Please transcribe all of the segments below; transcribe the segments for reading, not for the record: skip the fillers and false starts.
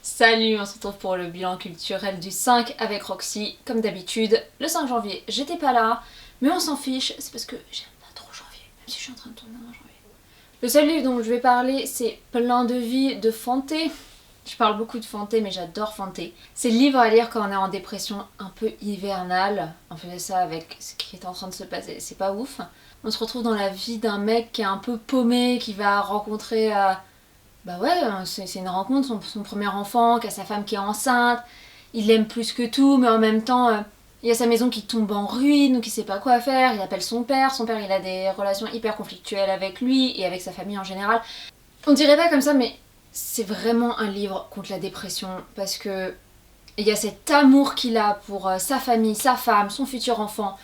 Salut, on se retrouve pour le bilan culturel du 5 avec Roxy. Comme d'habitude, le 5 janvier, j'étais pas là, mais on s'en fiche, c'est parce que j'aime pas trop janvier, même si je suis en train de tourner en janvier. Le seul livre dont je vais parler, c'est Plein de vie de Fante. Je parle beaucoup de Fante, mais j'adore Fante. C'est le livre à lire quand on est en dépression un peu hivernale. On faisait ça avec ce qui est en train de se passer, c'est pas ouf. On se retrouve dans la vie d'un mec qui est un peu paumé, qui va rencontrer... Bah ouais, c'est une rencontre, son premier enfant, qui a sa femme qui est enceinte, il l'aime plus que tout, mais en même temps, il y a sa maison qui tombe en ruine, donc il sait pas quoi faire, il appelle son père il a des relations hyper conflictuelles avec lui et avec sa famille en général. On dirait pas comme ça, mais c'est vraiment un livre contre la dépression, parce que il y a cet amour qu'il a pour sa famille, sa femme, son futur enfant.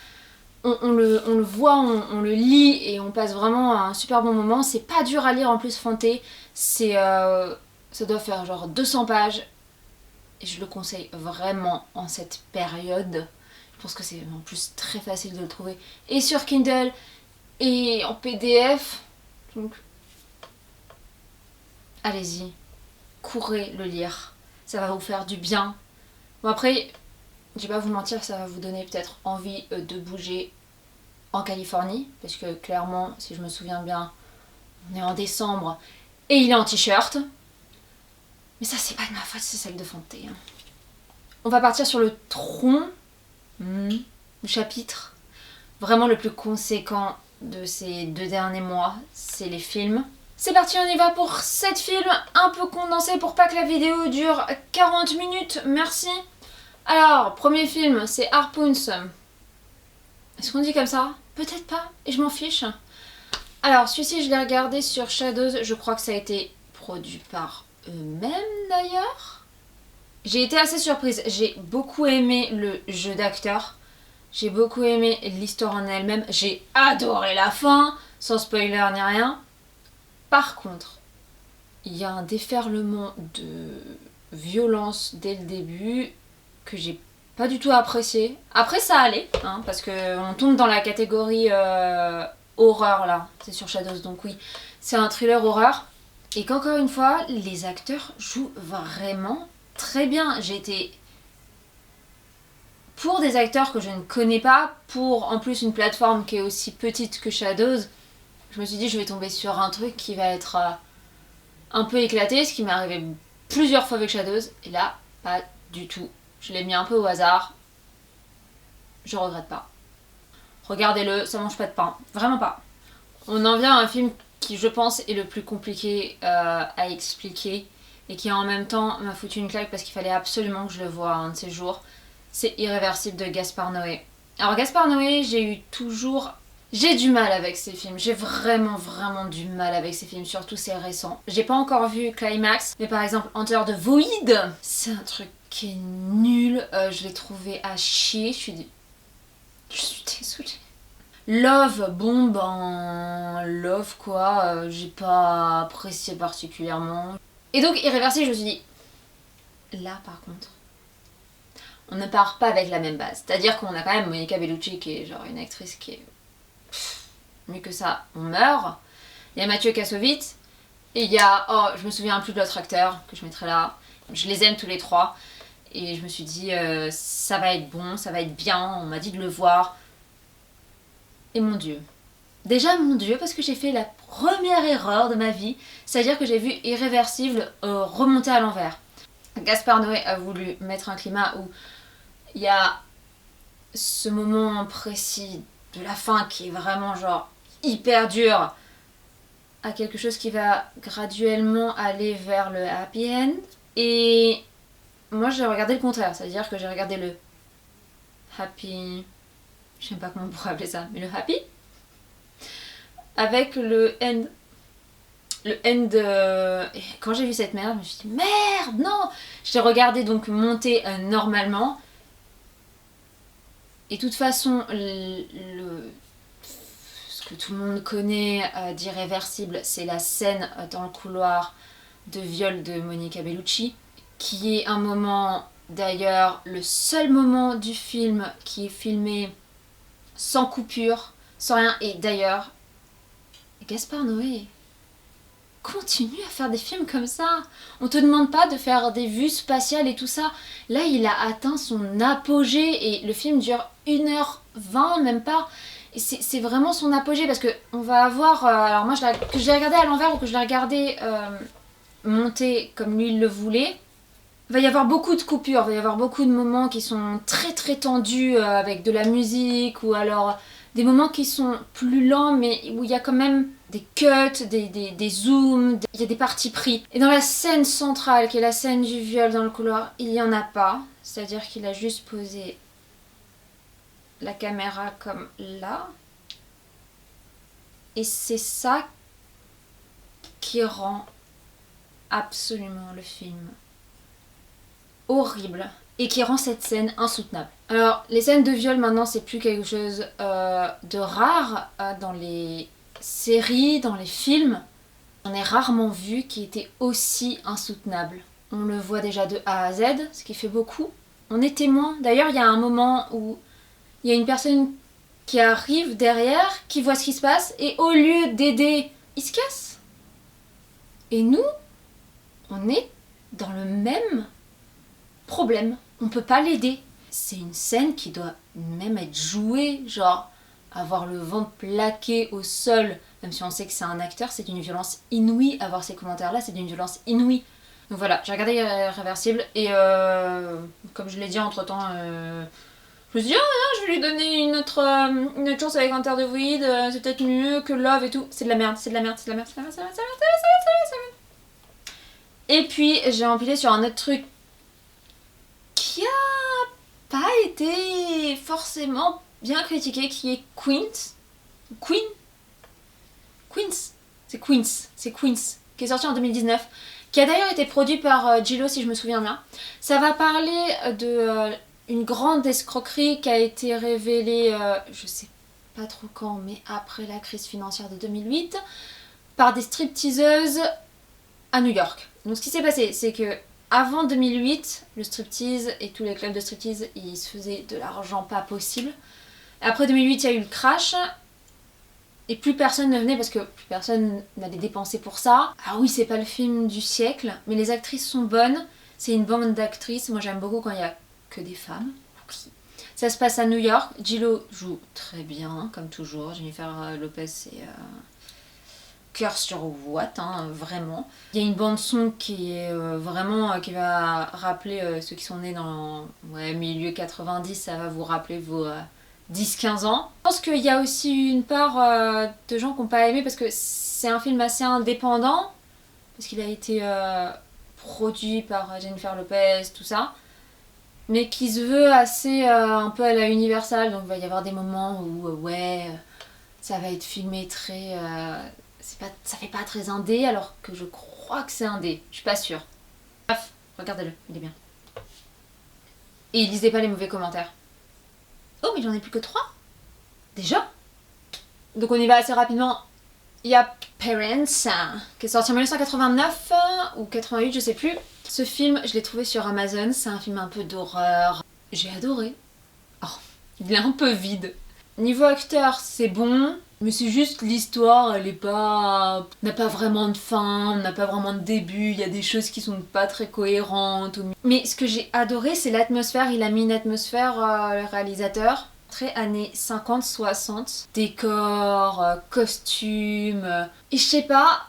On le voit, on le lit et on passe vraiment un super bon moment. C'est pas dur à lire en plus Fante. Ça doit faire genre 200 pages. Et je le conseille vraiment en cette période. Je pense que c'est en plus très facile de le trouver. Et sur Kindle et en PDF. Donc allez-y, courez le lire. Ça va vous faire du bien. Bon après, je vais pas vous mentir, ça va vous donner peut-être envie de bouger en Californie, parce que clairement, si je me souviens bien, on est en décembre et il est en t-shirt. Mais ça, c'est pas de ma faute, c'est celle de Fante. On va partir sur le tronc du chapitre. Vraiment le plus conséquent de ces 2 derniers mois, c'est les films. C'est parti, on y va pour 7 films, un peu condensés pour pas que la vidéo dure 40 minutes, merci. Alors, premier film, c'est Harpoons. Est-ce qu'on dit comme ça? Peut-être pas, et je m'en fiche. Alors, celui-ci, je l'ai regardé sur Shadows, je crois que ça a été produit par eux-mêmes d'ailleurs. J'ai été assez surprise, j'ai beaucoup aimé le jeu d'acteur, j'ai beaucoup aimé l'histoire en elle-même, j'ai adoré la fin, sans spoiler ni rien. Par contre, il y a un déferlement de violence dès le début que j'ai pas du tout apprécié. Après ça allait, hein, parce qu'on tombe dans la catégorie horreur là, c'est sur Shadows donc oui, c'est un thriller horreur. Et qu'encore une fois, les acteurs jouent vraiment très bien. J'ai été pour des acteurs que je ne connais pas, pour en plus une plateforme qui est aussi petite que Shadows, je me suis dit je vais tomber sur un truc qui va être un peu éclaté, ce qui m'est arrivé plusieurs fois avec Shadows, et là, pas du tout. Je l'ai mis un peu au hasard. Je regrette pas. Regardez-le, ça mange pas de pain. Vraiment pas. On en vient à un film qui, je pense, est le plus compliqué à expliquer et qui en même temps m'a foutu une claque parce qu'il fallait absolument que je le voie un de ces jours. C'est Irréversible de Gaspard Noé. Alors Gaspard Noé, j'ai du mal avec ces films. J'ai vraiment du mal avec ces films, surtout ces récents. J'ai pas encore vu Climax, mais par exemple Enter the Void, c'est un truc qui est nul. Je l'ai trouvé à chier. Je suis désolée. Love, bon ben... Love quoi, j'ai pas apprécié particulièrement. Et donc Irréversible, je me suis dit... Là par contre... On ne part pas avec la même base. C'est-à-dire qu'on a quand même Monica Bellucci qui est genre une actrice qui est... mieux que ça, on meurt. Il y a Mathieu Kassovitz. Et il y a... Oh, je me souviens plus de l'autre acteur que je mettrai là. Je les aime tous les trois. Et je me suis dit, ça va être bon, ça va être bien. On m'a dit de le voir. Et mon Dieu. Déjà mon Dieu, parce que j'ai fait la première erreur de ma vie. C'est-à-dire que j'ai vu Irréversible remonter à l'envers. Gaspard Noé a voulu mettre un climat où il y a ce moment précis de la fin qui est vraiment genre hyper dur à quelque chose qui va graduellement aller vers le happy end. Et moi j'ai regardé le contraire, c'est-à-dire que j'ai regardé le happy... Je sais pas comment on pourrait appeler ça, mais le happy avec le end. Le end... Et quand j'ai vu cette merde, je me suis dit merde, non. Je l'ai regardé donc monter normalement. Et de toute façon, ce que tout le monde connaît d'Irréversible, c'est la scène dans le couloir de viol de Monica Bellucci, qui est un moment, d'ailleurs, le seul moment du film qui est filmé sans coupure, sans rien. Et d'ailleurs, Gaspard Noé, continue à faire des films comme ça. On te demande pas de faire des vues spatiales et tout ça. Là, il a atteint son apogée et le film dure 1h20, même pas. Et c'est vraiment son apogée parce que on va avoir... alors moi, que je l'ai regardé à l'envers ou que je l'ai regardé monté comme lui il le voulait, il va y avoir beaucoup de coupures, il va y avoir beaucoup de moments qui sont très très tendus avec de la musique ou alors des moments qui sont plus lents mais où il y a quand même des cuts, des zooms, il y a des parties pris. Et dans la scène centrale, qui est la scène du viol dans le couloir, il n'y en a pas. C'est-à-dire qu'il a juste posé la caméra comme là. Et c'est ça qui rend absolument le film horrible et qui rend cette scène insoutenable. Alors, les scènes de viol maintenant, c'est plus quelque chose de rare dans les séries, dans les films. On est rarement vu qui était aussi insoutenable. On le voit déjà de A à Z, ce qui fait beaucoup. On est témoin. D'ailleurs, il y a un moment où il y a une personne qui arrive derrière, qui voit ce qui se passe, et au lieu d'aider, il se casse. Et nous, on est dans le même problème. On peut pas l'aider. C'est une scène qui doit même être jouée, genre avoir le ventre plaqué au sol, même si on sait que c'est un acteur, c'est d'une violence inouïe. Avoir ces commentaires-là, c'est d'une violence inouïe. Donc voilà, j'ai regardé Irréversible et comme je l'ai dit entre-temps, je me suis dit, oh non, je vais lui donner une autre chance avec Enter the Void, c'est peut-être mieux que Love et tout. C'est de la merde, c'est de la merde, c'est de la merde, c'est de la merde, c'est de la merde, c'est de la merde, c'est de la merde, c'est de la merde. Et puis j'ai empilé sur un autre truc qui a pas été forcément bien critiqué, qui est Queens, c'est Queens, qui est sorti en 2019, qui a d'ailleurs été produit par Gillo si je me souviens bien. Ça va parler de une grande escroquerie qui a été révélée, je sais pas trop quand, mais après la crise financière de 2008, par des stripteaseuses à New York. Donc ce qui s'est passé, c'est que avant 2008, le striptease et tous les clubs de striptease, ils se faisaient de l'argent pas possible. Après 2008, il y a eu le crash. Et plus personne ne venait parce que plus personne n'allait dépenser pour ça. Ah oui, c'est pas le film du siècle, mais les actrices sont bonnes. C'est une bande d'actrices. Moi j'aime beaucoup quand il y a que des femmes. Oui. Ça se passe à New York. Gillo joue très bien, comme toujours. Jennifer Lopez, c'est cœur sur Watt, hein, vraiment. Il y a une bande son qui est vraiment qui va rappeler ceux qui sont nés dans milieu 90, ça va vous rappeler vos 10-15 ans. Je pense qu'il y a aussi une part de gens qui n'ont pas aimé parce que c'est un film assez indépendant, parce qu'il a été produit par Jennifer Lopez, tout ça, mais qui se veut assez un peu à la Universal, donc il va y avoir des moments où ça va être filmé très... ça fait pas très indé alors que je crois que c'est indé, je suis pas sûre. Bref, regardez-le, il est bien. Et lisez pas les mauvais commentaires. Oh, mais j'en ai plus que 3 déjà. Donc on y va assez rapidement. Il y a Parents, qui est sorti en 1989 ou 88, je sais plus. Ce film, je l'ai trouvé sur Amazon, c'est un film un peu d'horreur. J'ai adoré. Oh, il est un peu vide. Niveau acteur, c'est bon, mais c'est juste l'histoire, elle est pas... n'a pas vraiment de fin, n'a pas vraiment de début, il y a des choses qui sont pas très cohérentes. Mais ce que j'ai adoré, c'est l'atmosphère, il a mis une atmosphère, le réalisateur, très années 50-60. Décors, costumes, et je sais pas,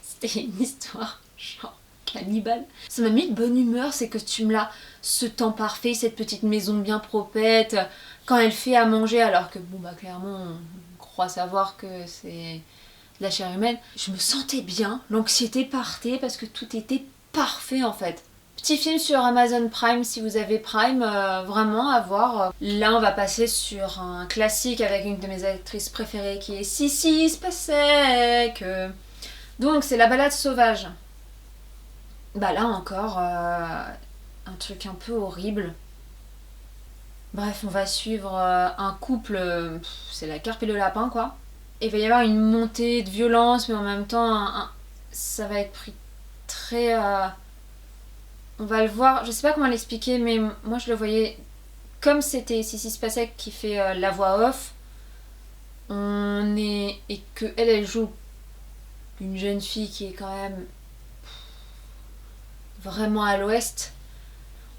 c'était une histoire genre cannibale. Ça m'a mis de bonne humeur ces costumes-là, ce temps parfait, cette petite maison bien propette, quand elle fait à manger alors que clairement on croit savoir que c'est de la chair humaine. Je me sentais bien, l'anxiété partait parce que tout était parfait en fait. Petit film sur Amazon Prime si vous avez Prime, vraiment à voir. Là on va passer sur un classique avec une de mes actrices préférées qui est Sissy Spacek. Donc c'est La Balade sauvage. Bah là encore, un truc un peu horrible. Bref, on va suivre un couple, c'est la carpe et le lapin quoi. Et il va y avoir une montée de violence, mais en même temps, ça va être pris très... on va le voir, je sais pas comment l'expliquer, mais moi je le voyais comme c'était Sissy Spacek qui fait la voix off. Et que elle joue une jeune fille qui est quand même vraiment à l'ouest.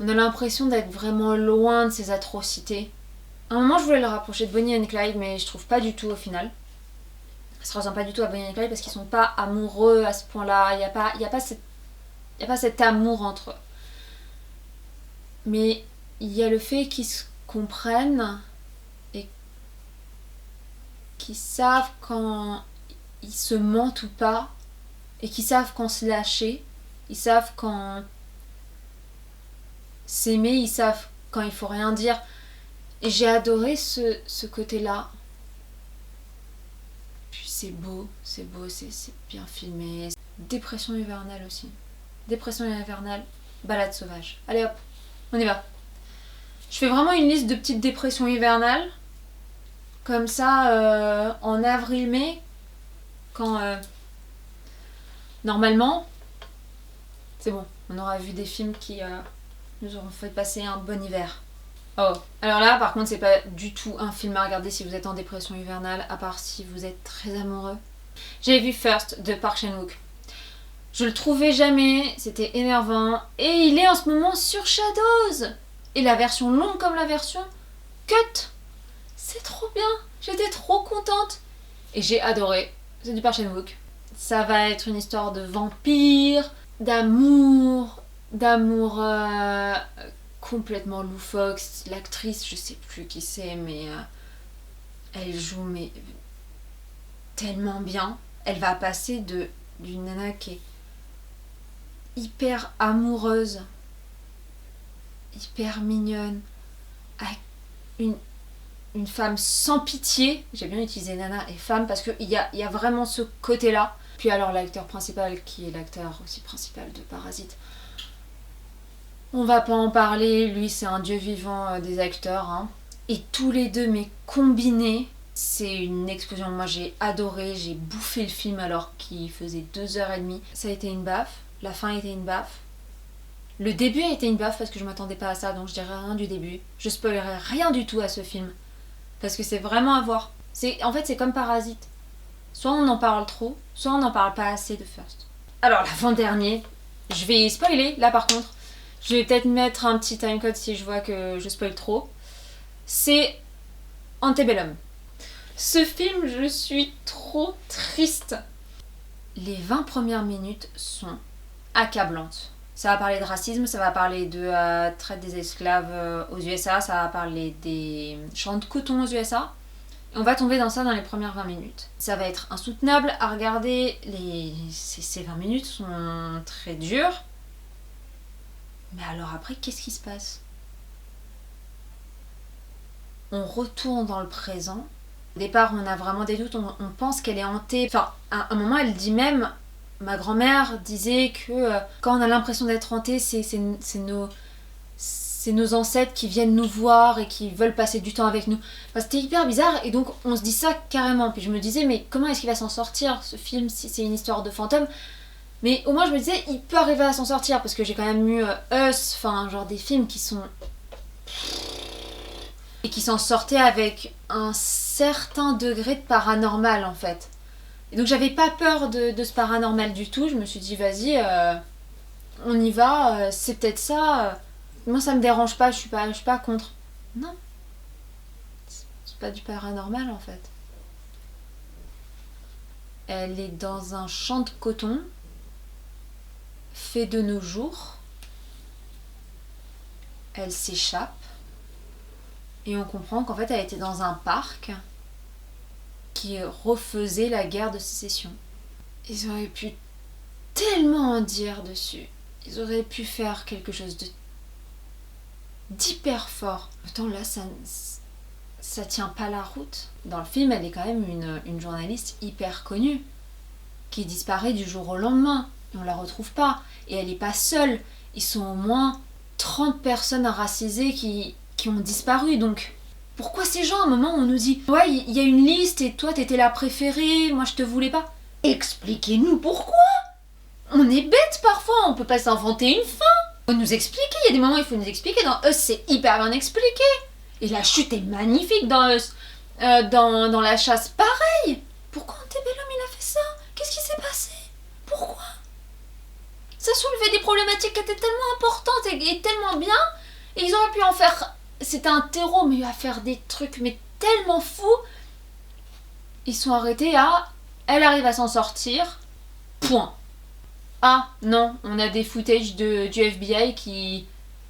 On a l'impression d'être vraiment loin de ces atrocités. À un moment, je voulais le rapprocher de Bonnie and Clyde, mais je trouve pas du tout au final. Ça ressemble pas du tout à Bonnie and Clyde parce qu'ils sont pas amoureux à ce point-là. Il y a pas cet amour entre eux. Mais il y a le fait qu'ils se comprennent et qu'ils savent quand ils se mentent ou pas et qu'ils savent quand se lâcher. Ils savent quand s'aimer, ils savent quand il faut rien dire. Et j'ai adoré ce côté-là. Puis c'est beau, c'est bien filmé. Dépression hivernale aussi. Dépression hivernale, balade sauvage. Allez hop, on y va. Je fais vraiment une liste de petites dépressions hivernales. Comme ça, en avril-mai, quand normalement, c'est bon, on aura vu des films qui nous auront fait passer un bon hiver. Oh, alors là, par contre, c'est pas du tout un film à regarder si vous êtes en dépression hivernale, à part si vous êtes très amoureux. J'ai vu First de Park Chan-wook. Je le trouvais jamais, c'était énervant, et il est en ce moment sur Shadows. Et la version longue comme la version cut, c'est trop bien. J'étais trop contente. Et j'ai adoré. C'est du Park Chan-wook. Ça va être une histoire de vampire, d'amour complètement loufoque. L'actrice, je sais plus qui c'est, mais elle joue tellement bien. Elle va passer d'une nana qui est hyper amoureuse, hyper mignonne, à une femme sans pitié. J'ai bien utilisé nana et femme parce qu'il y a vraiment ce côté-là. Puis alors l'acteur principal, qui est l'acteur aussi principal de Parasite, on va pas en parler, lui c'est un dieu vivant des acteurs. Hein. Et tous les deux, mais combinés, c'est une explosion. Moi j'ai adoré, j'ai bouffé le film alors qu'il faisait 2h30. Ça a été une baffe, la fin a été une baffe. Le début a été une baffe parce que je m'attendais pas à ça, donc je dirais rien du début. Je spoilerai rien du tout à ce film. Parce que c'est vraiment à voir. En fait c'est comme Parasite. Soit on en parle trop, soit on n'en parle pas assez de First. Alors l'avant-dernier, je vais spoiler là par contre. Je vais peut-être mettre un petit timecode si je vois que je spoil trop. C'est Antebellum. Ce film, je suis trop triste. Les 20 premières minutes sont accablantes. Ça va parler de racisme, ça va parler de traite des esclaves aux USA, ça va parler des champs de coton aux USA. Et on va tomber dans ça dans les premières 20 minutes. Ça va être insoutenable à regarder. Ces 20 minutes sont très dures. Mais alors après, qu'est-ce qui se passe? On retourne dans le présent. Au départ, on a vraiment des doutes, on pense qu'elle est hantée. Enfin, à un moment, elle dit même... Ma grand-mère disait que quand on a l'impression d'être hanté, c'est nos ancêtres qui viennent nous voir et qui veulent passer du temps avec nous. Enfin, c'était hyper bizarre et donc on se dit ça carrément. Puis je me disais, mais comment est-ce qu'il va s'en sortir ce film si c'est une histoire de fantôme? Mais au moins je me disais, il peut arriver à s'en sortir parce que j'ai quand même eu Us, enfin genre des films qui sont... et qui s'en sortaient avec un certain degré de paranormal en fait. Et donc j'avais pas peur de ce paranormal du tout, je me suis dit vas-y, on y va, c'est peut-être ça, moi ça me dérange pas, je suis pas contre. Non, c'est pas du paranormal en fait. Elle est dans un champ de coton, fait de nos jours, elle s'échappe, et on comprend qu'en fait elle était dans un parc qui refaisait la guerre de sécession. Ils auraient pu tellement en dire dessus. Ils auraient pu faire quelque chose d'hyper fort. Pourtant là, ça tient pas la route. Dans le film, elle est quand même une journaliste hyper connue qui disparaît du jour au lendemain. Et on la retrouve pas. Et elle est pas seule. Ils sont au moins 30 personnes racisées qui ont disparu. Donc... pourquoi ces gens, à un moment, on nous dit « Ouais, il y a une liste et toi, t'étais la préférée, moi, je te voulais pas. » Expliquez-nous pourquoi. On est bête parfois, on peut pas s'inventer une fin. Faut nous expliquer, il y a des moments où il faut nous expliquer. Dans Us, c'est hyper bien expliqué. Et la chute est magnifique dans Us. Dans La Chasse, pareil. Pourquoi Antebellum, il a fait ça? Qu'est-ce qui s'est passé? pourquoi? Ça soulevait des problématiques qui étaient tellement importantes et tellement bien, et ils auraient pu en faire... C'était un terreau, mais à faire des trucs mais tellement fous. Ils sont arrêtés à... Elle arrive à s'en sortir. Point. Ah non, on a des footages du FBI qui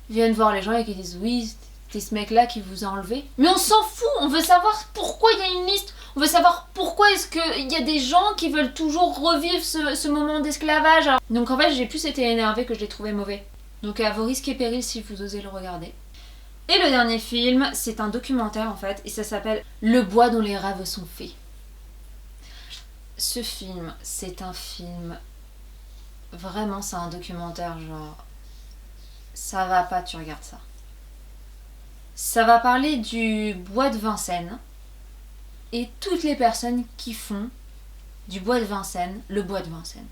viennent voir les gens et qui disent oui, c'était ce mec là qui vous a enlevé. Mais on s'en fout, on veut savoir pourquoi il y a une liste, on veut savoir pourquoi est-ce qu'il y a des gens qui veulent toujours revivre ce moment d'esclavage. Donc en fait j'ai plus été énervée que je l'ai trouvé mauvais. Donc à vos risques et périls si vous osez le regarder. Et le dernier film, c'est un documentaire en fait, et ça s'appelle Le bois dont les rêves sont faits. Ce film, c'est un film... Vraiment, c'est un documentaire, genre... Ça va pas, tu regardes ça. Ça va parler du bois de Vincennes et toutes les personnes qui font du bois de Vincennes, le bois de Vincennes.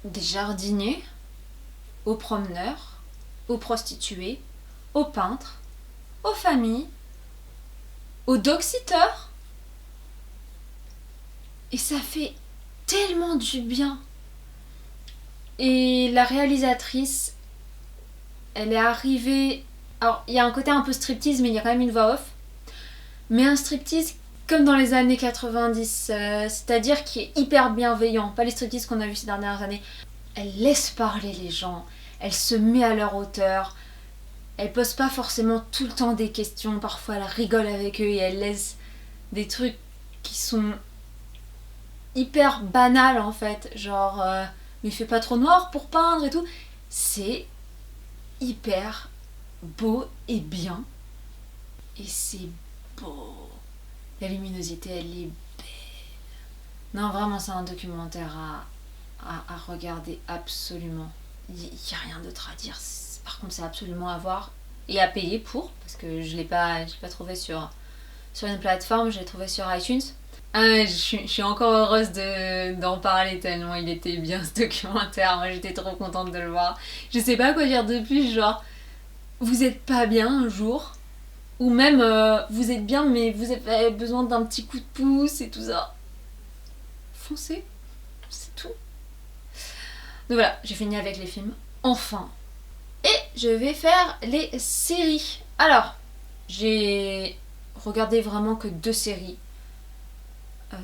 Des jardiniers, aux promeneurs, aux prostituées, aux peintres, aux familles, aux dog-sitters. Et ça fait tellement du bien. Et la réalisatrice, elle est arrivée... Alors, il y a un côté un peu striptease, mais il y a quand même une voix off. Mais un striptease comme dans les années 90, c'est-à-dire qui est hyper bienveillant. Pas les striptease qu'on a vus ces dernières années. Elle laisse parler les gens, elle se met à leur hauteur. Elle pose pas forcément tout le temps des questions, parfois elle rigole avec eux et elle laisse des trucs qui sont hyper banals en fait. Genre, mais il fait pas trop noir pour peindre et tout. C'est hyper beau et bien. Et c'est beau. La luminosité, elle est belle. Non, vraiment, c'est un documentaire à regarder absolument. Il n'y a rien d'autre à dire. Par contre, c'est absolument à voir et à payer pour, parce que je l'ai pas trouvé sur une plateforme, je l'ai trouvé sur iTunes. Je suis encore heureuse d'en parler tellement il était bien ce documentaire. Moi, j'étais trop contente de le voir. Je sais pas quoi dire de plus, genre, vous êtes pas bien un jour, ou même vous êtes bien mais vous avez besoin d'un petit coup de pouce et tout ça. Foncez, c'est tout. Donc voilà, j'ai fini avec les films. Enfin. Et je vais faire les séries. Alors, j'ai regardé vraiment que 2 séries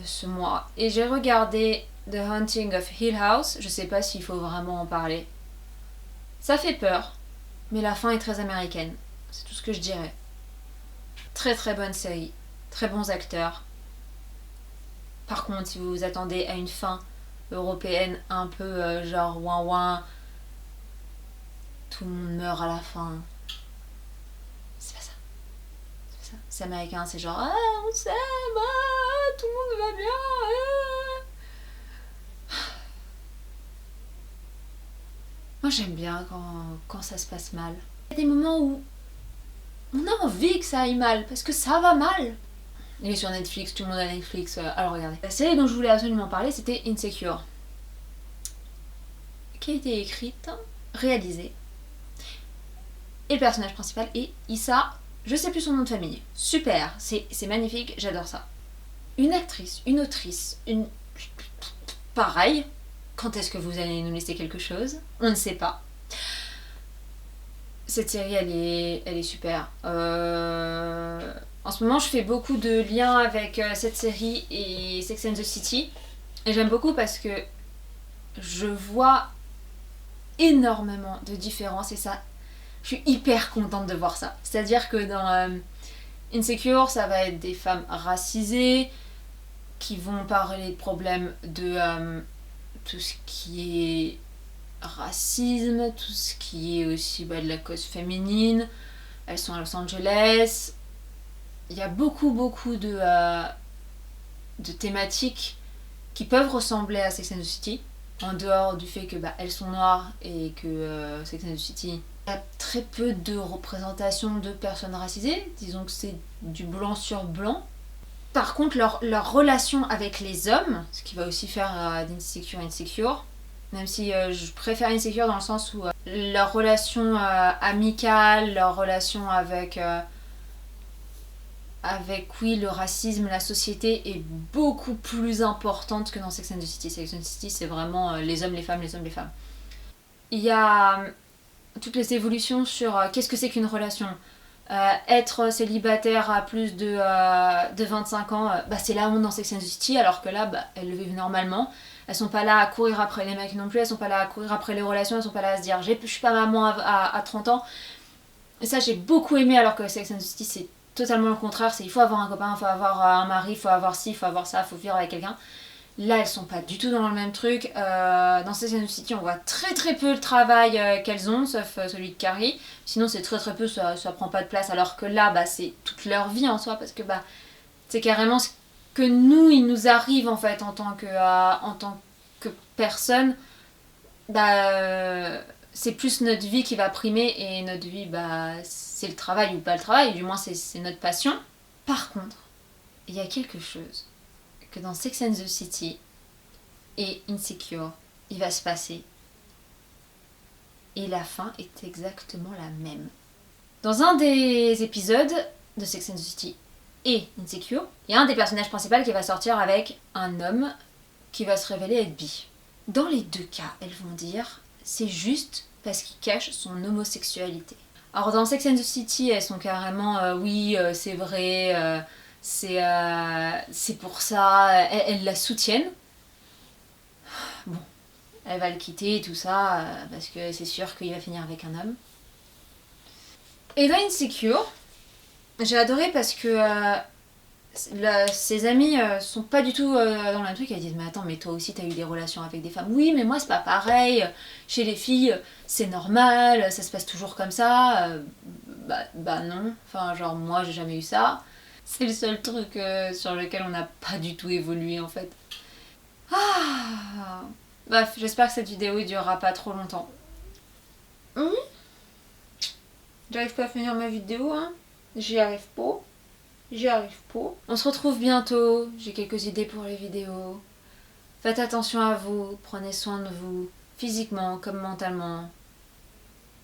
ce mois. Et j'ai regardé The Haunting of Hill House. Je sais pas s'il faut vraiment en parler. Ça fait peur, mais la fin est très américaine. C'est tout ce que je dirais. Très très bonne série. Très bons acteurs. Par contre, si vous vous attendez à une fin européenne un peu genre ouin ouin, tout le monde meurt à la fin. C'est pas ça. C'est pas ça. C'est américain, c'est genre ah on s'aime, ah, tout le monde va bien. Ah. Moi j'aime bien quand ça se passe mal. Il y a des moments où on a envie que ça aille mal, parce que ça va mal. Il est sur Netflix, tout le monde a Netflix, alors regardez. La série dont je voulais absolument parler, c'était Insecure. Qui a été écrite, réalisée. Et le personnage principal est Issa, je sais plus son nom de famille. Super, c'est magnifique, j'adore ça. Une actrice, une autrice, une... Pareil, quand est-ce que vous allez nous laisser quelque chose? On ne sait pas. Cette série, elle est super. En ce moment, je fais beaucoup de liens avec cette série et Sex and the City. Et j'aime beaucoup parce que je vois énormément de différences et ça, je suis hyper contente de voir ça. C'est-à-dire que dans Insecure, ça va être des femmes racisées qui vont parler de problèmes de tout ce qui est racisme, tout ce qui est aussi de la cause féminine. Elles sont à Los Angeles. Il y a beaucoup de thématiques qui peuvent ressembler à Sex and the City, en dehors du fait que elles sont noires et que Sex and the City, il y a très peu de représentation de personnes racisées, disons que c'est du blanc sur blanc. Par contre, leur relation avec les hommes, ce qui va aussi faire d'Insecure Insecure, même si je préfère Insecure dans le sens où leur relation amicale, leur relation avec avec, oui, le racisme, la société est beaucoup plus importante que dans Sex and the City. Sex and the City, c'est vraiment les hommes, les femmes, les hommes, les femmes. Il y a toutes les évolutions sur qu'est-ce que c'est qu'une relation. Être célibataire à plus de 25 ans, c'est la honte dans Sex and the City, alors que là, elles le vivent normalement. Elles sont pas là à courir après les mecs non plus, elles sont pas là à courir après les relations, elles sont pas là à se dire je suis pas maman à 30 ans. Et ça, j'ai beaucoup aimé, alors que Sex and the City, c'est totalement le contraire. C'est il faut avoir un copain, il faut avoir un mari, il faut avoir ci, il faut avoir ça, il faut vivre avec quelqu'un. Là, elles sont pas du tout dans le même truc. Dans Sex and the City, on voit très très peu le travail qu'elles ont, sauf celui de Carrie. Sinon, c'est très très peu, ça prend pas de place. Alors que là, c'est toute leur vie en soi, parce que c'est carrément ce que nous, il nous arrive en fait en tant que personne. C'est plus notre vie qui va primer, et notre vie, c'est le travail ou pas le travail, du moins c'est notre passion. Par contre, il y a quelque chose que dans Sex and the City et Insecure, il va se passer. Et la fin est exactement la même. Dans un des épisodes de Sex and the City et Insecure, il y a un des personnages principaux qui va sortir avec un homme qui va se révéler être bi. Dans les deux cas, elles vont dire c'est juste parce qu'il cache son homosexualité. Alors dans Sex and the City, elles sont carrément oui, c'est vrai, c'est pour ça, elles la soutiennent. Bon, elle va le quitter et tout ça, parce que c'est sûr qu'il va finir avec un homme. Et dans Insecure, j'ai adoré parce que ses amis sont pas du tout dans le même truc. Elles disent mais attends, mais toi aussi t'as eu des relations avec des femmes. Oui, mais moi c'est pas pareil, chez les filles c'est normal, ça se passe toujours comme ça. Non, enfin genre moi j'ai jamais eu ça. C'est le seul truc sur lequel on n'a pas du tout évolué en fait. Bref, j'espère que cette vidéo ne durera pas trop longtemps. J'arrive pas à finir ma vidéo, hein. J'y arrive pas. On se retrouve bientôt, j'ai quelques idées pour les vidéos. Faites attention à vous, prenez soin de vous, physiquement comme mentalement.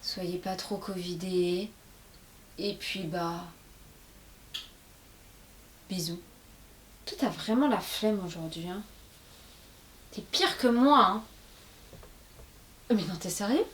Soyez pas trop covidés. Et puis bisous. Toi t'as vraiment la flemme aujourd'hui, hein. T'es pire que moi, hein. Mais non, t'es sérieux ?